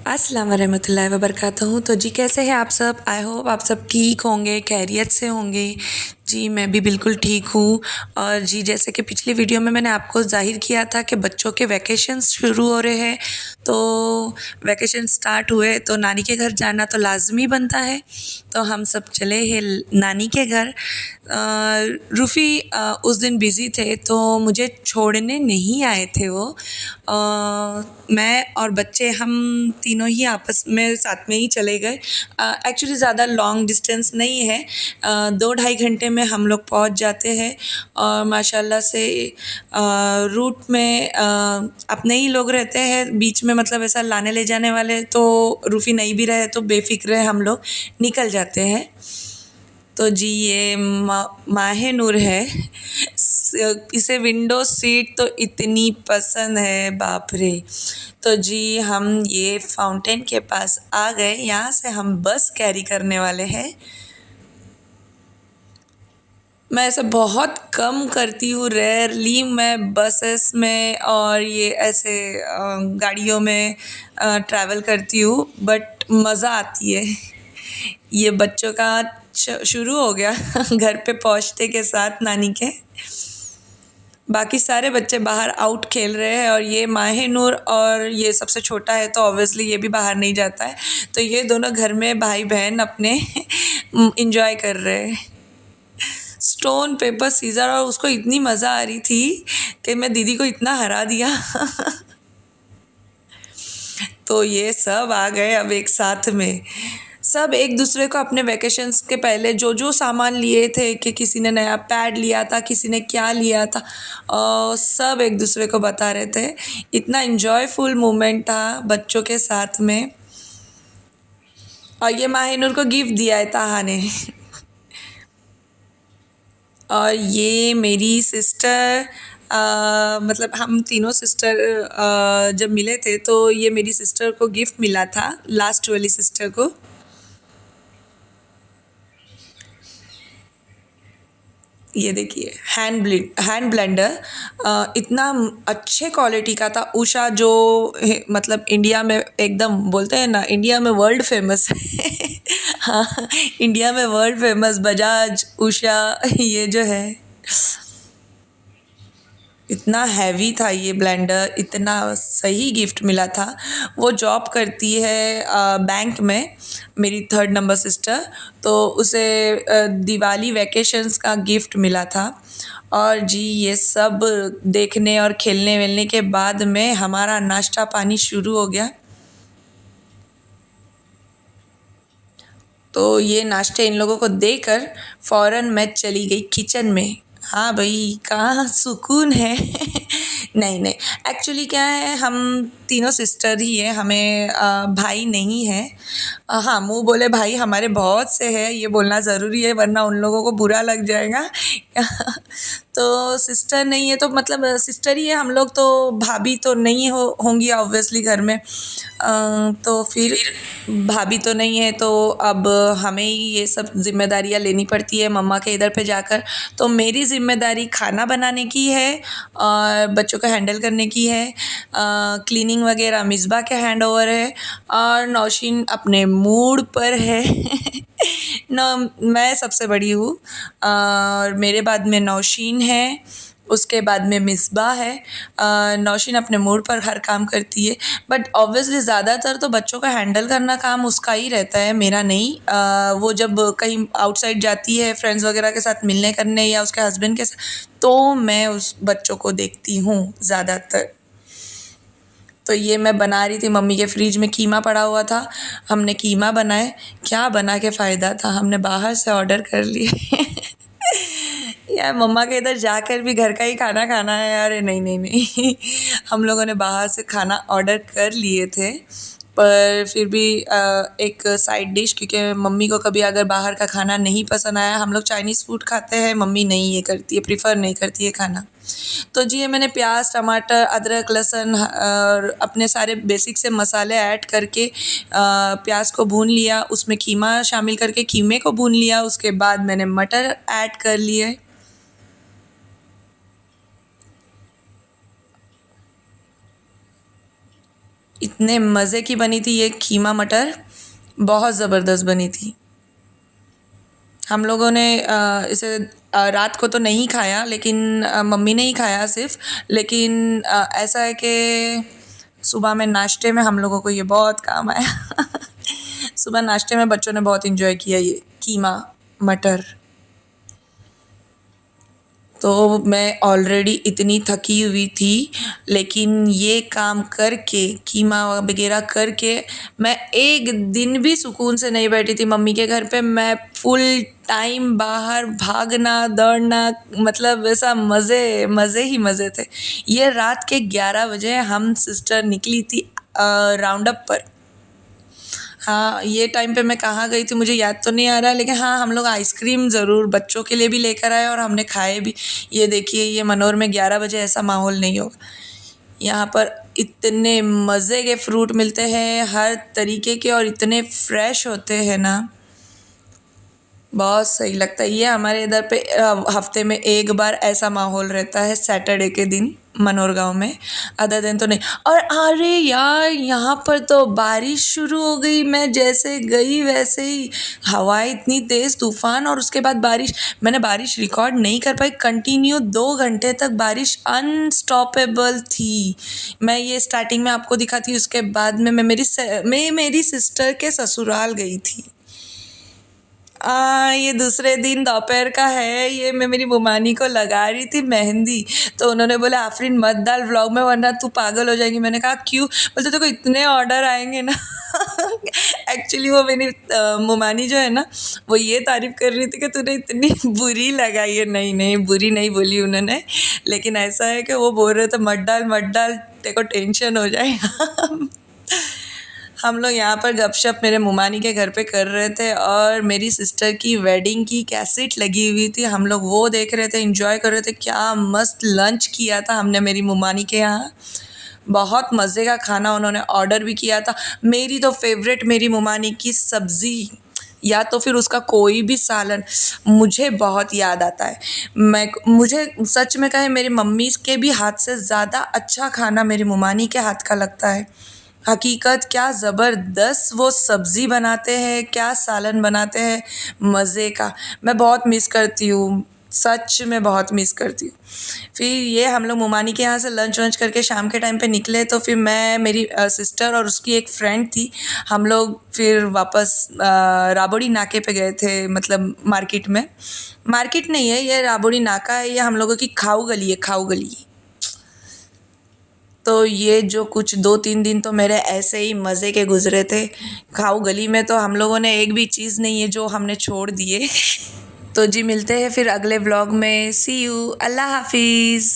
अस्सलाम वरहमतुल्लाहि वबरकातुहू। तो जी कैसे हैं आप सब? आई होप आप सब ठीक होंगे, खैरियत से होंगे। जी मैं भी बिल्कुल ठीक हूँ। और जी जैसे कि पिछली वीडियो में मैंने आपको ज़ाहिर किया था कि बच्चों के वैकेशंस शुरू हो रहे हैं, तो वैकेशन स्टार्ट हुए तो नानी के घर जाना तो लाज़मी बनता है। तो हम सब चले हैं नानी के घर। रूफ़ी उस दिन बिज़ी थे तो मुझे छोड़ने नहीं आए थे वो। मैं और बच्चे हम तीनों ही आपस में साथ में ही चले गए। एक्चुअली ज़्यादा लॉन्ग डिस्टेंस नहीं है, 2-2.5 घंटे में हम लोग पहुंच जाते हैं। और माशाल्लाह से रूट में अपने ही लोग रहते हैं बीच में, मतलब ऐसा लाने ले जाने वाले तो रूफ़ी नहीं भी रहे तो बेफ़िक्र हम लोग निकल जाते हैं। तो जी ये माहे नूर है। इसे विंडो सीट तो इतनी पसंद है, बाप रे। तो जी हम ये फाउंटेन के पास आ गए, यहाँ से हम बस कैरी करने वाले हैं। मैं ऐसा बहुत कम करती हूँ, रेयरली मैं बसेस में और ये ऐसे गाड़ियों में ट्रैवल करती हूँ, बट मज़ा आती है। ये बच्चों का शुरू हो गया घर पे पहुँचते के साथ नानी के। बाकी सारे बच्चे बाहर आउट खेल रहे हैं और ये माहे नूर और ये सबसे छोटा है तो ऑब्वियसली ये भी बाहर नहीं जाता है। तो ये दोनों घर में भाई बहन अपने इंजॉय कर रहे हैं। स्टोन पेपर सीज़र, और उसको इतनी मज़ा आ रही थी कि मैं दीदी को इतना हरा दिया तो ये सब आ गए अब एक साथ में। सब एक दूसरे को अपने वैकेशंस के पहले जो जो सामान लिए थे, कि किसी ने नया पैड लिया था, किसी ने क्या लिया था, और सब एक दूसरे को बता रहे थे। इतना इन्जॉयफुल मोमेंट था बच्चों के साथ में। और ये माहिनूर को गिफ्ट दिया है ताहा ने और ये मेरी सिस्टर, मतलब हम तीनों सिस्टर जब मिले थे तो ये मेरी सिस्टर को गिफ्ट मिला था, लास्ट वाली सिस्टर को। ये देखिए हैंड ब्लेंडर इतना अच्छे क्वालिटी का था। उषा जो मतलब इंडिया में एकदम बोलते हैं ना, इंडिया में वर्ल्ड फेमस है हाँ, इंडिया में वर्ल्ड फेमस बजाज उषा ये जो है, इतना हैवी था ये ब्लेंडर, इतना सही गिफ्ट मिला था। वो जॉब करती है बैंक में, मेरी 3rd नंबर सिस्टर, तो उसे दिवाली वैकेशंस का गिफ्ट मिला था। और जी ये सब देखने और खेलने वेलने के बाद में हमारा नाश्ता पानी शुरू हो गया। तो ये नाश्ते इन लोगों को देकर फ़ौरन मैं चली गई किचन में। हाँ भाई, कहाँ सुकून है नहीं नहीं, एक्चुअली क्या है, हम तीनों सिस्टर ही है, हमें भाई नहीं है। हाँ, मुँह बोले भाई हमारे बहुत से हैं, ये बोलना ज़रूरी है वरना उन लोगों को बुरा लग जाएगा तो सिस्टर नहीं है तो मतलब सिस्टर ही है हम लोग, तो भाभी तो नहीं होंगी ऑब्वियसली घर में। तो फिर भाभी तो नहीं है तो अब हमें ही ये सब जिम्मेदारियाँ लेनी पड़ती है मम्मा के इधर पे जाकर। तो मेरी ज़िम्मेदारी खाना बनाने की है और बच्चों को हैंडल करने की है। क्लीनिंग वगैरह मिसबा के हैंड ओवर है और नौशीन अपने मूड पर है न, मैं सबसे बड़ी हूँ और मेरे बाद में नौशीन है, उसके बाद में मिसबा है। नौशीन अपने मूड पर हर काम करती है, बट ऑब्वियसली ज़्यादातर तो बच्चों का हैंडल करना काम उसका ही रहता है, मेरा नहीं। वो जब कहीं आउटसाइड जाती है फ्रेंड्स वगैरह के साथ मिलने करने या उसके हस्बैंड के साथ, तो मैं उस बच्चों को देखती हूँ ज़्यादातर। तो ये मैं बना रही थी, मम्मी के फ्रिज में कीमा पड़ा हुआ था, हमने कीमा बनाए। क्या बना के फ़ायदा था, हमने बाहर से ऑर्डर कर लिए यार मम्मा के इधर जाकर भी घर का ही खाना खाना है यार, नहीं नहीं नहीं हम लोगों ने बाहर से खाना ऑर्डर कर लिए थे, पर फिर भी एक साइड डिश, क्योंकि मम्मी को कभी अगर बाहर का खाना नहीं पसंद आया, हम लोग चाइनीज़ फूड खाते हैं, मम्मी नहीं ये करती है, प्रीफर नहीं करती है खाना। तो जी ये मैंने प्याज टमाटर अदरक लहसुन और अपने सारे बेसिक से मसाले ऐड करके प्याज को भून लिया, उसमें कीमा शामिल करके कीमे को भून लिया, उसके बाद मैंने मटर ऐड कर लिए। इतने मज़े की बनी थी ये कीमा मटर, बहुत ज़बरदस्त बनी थी। हम लोगों ने इसे रात को तो नहीं खाया, लेकिन मम्मी ने ही खाया सिर्फ। लेकिन ऐसा है कि सुबह में नाश्ते में हम लोगों को ये बहुत काम आया। सुबह नाश्ते में बच्चों ने बहुत एंजॉय किया ये कीमा मटर। तो मैं ऑलरेडी इतनी थकी हुई थी, लेकिन ये काम करके, कीमा वगैरह करके, मैं एक दिन भी सुकून से नहीं बैठी थी मम्मी के घर पे। मैं फुल टाइम बाहर भागना दौड़ना, मतलब ऐसा मज़े मज़े ही मज़े थे। ये रात के 11 बजे हम सिस्टर निकली थी राउंड अप पर। हाँ, ये टाइम पे मैं कहाँ गई थी मुझे याद तो नहीं आ रहा, लेकिन हाँ, हम लोग आइसक्रीम ज़रूर बच्चों के लिए भी लेकर आए और हमने खाए भी। ये देखिए, ये मनोर में 11 बजे ऐसा माहौल नहीं होगा। यहाँ पर इतने मज़े के फ्रूट मिलते हैं हर तरीके के, और इतने फ्रेश होते हैं ना, बहुत सही लगता है। ये हमारे इधर पे हफ्ते में एक बार ऐसा माहौल रहता है सैटरडे के दिन मनोर गाँव में, अदर दिन तो नहीं। और अरे यार, यहाँ पर तो बारिश शुरू हो गई। मैं जैसे गई वैसे ही हवाएं इतनी तेज़, तूफ़ान, और उसके बाद बारिश। मैंने बारिश रिकॉर्ड नहीं कर पाई, कंटिन्यू 2 घंटे तक बारिश अनस्टॉपेबल थी। मैं ये स्टार्टिंग में आपको दिखाती हूँ, उसके बाद में मैं मेरी सिस्टर के ससुराल गई थी। ये दूसरे दिन दोपहर का है। ये मैं मेरी बुमानी को लगा रही थी मेहंदी, तो उन्होंने बोला आफरीन मत डाल व्लॉग में वरना तू पागल हो जाएगी। मैंने कहा क्यों? बोलते तेरे को इतने ऑर्डर आएंगे ना। एक्चुअली वो मेरी बुमानी जो है ना, वो ये तारीफ़ कर रही थी कि तूने इतनी बुरी लगाई है। नहीं नहीं, बुरी नहीं बोली उन्होंने, लेकिन ऐसा है कि वो बोल रहे थे मत डाल, तेरे को टेंशन हो जाएगा। हम लोग यहाँ पर गपशप मेरे मुमानी के घर पे कर रहे थे, और मेरी सिस्टर की वेडिंग की कैसेट लगी हुई थी। हम लोग वो देख रहे थे, एंजॉय कर रहे थे। क्या मस्त लंच किया था हमने मेरी मुमानी के यहाँ। बहुत मज़े का खाना उन्होंने ऑर्डर भी किया था। मेरी तो फेवरेट मेरी मुमानी की सब्ज़ी, या तो फिर उसका कोई भी सालन, मुझे बहुत याद आता है। मुझे सच में कहे, मेरी मम्मी के भी हाथ से ज़्यादा अच्छा खाना मेरी मुमानी के हाथ का लगता है। हकीकत, क्या ज़बरदस्त वो सब्ज़ी बनाते हैं, क्या सालन बनाते हैं, मज़े का। मैं बहुत मिस करती हूँ, सच में बहुत मिस करती हूँ। फिर ये हम लोग मुमानी के यहाँ से लंच वंच करके शाम के टाइम पे निकले, तो फिर मैं, मेरी सिस्टर और उसकी एक फ्रेंड थी, हम लोग फिर वापस राबड़ी नाके पे गए थे। मतलब मार्केट में, मार्केट नहीं है ये, राबड़ी नाका है। ये हम लोगों की खाऊ गली है, खाऊ गली। तो ये जो कुछ 2-3 दिन तो मेरे ऐसे ही मज़े के गुज़रे थे। खाऊ गली में तो हम लोगों ने एक भी चीज़ नहीं है जो हमने छोड़ दिए। तो जी, मिलते हैं फिर अगले व्लॉग में। सी यू, अल्लाह हाफिज़।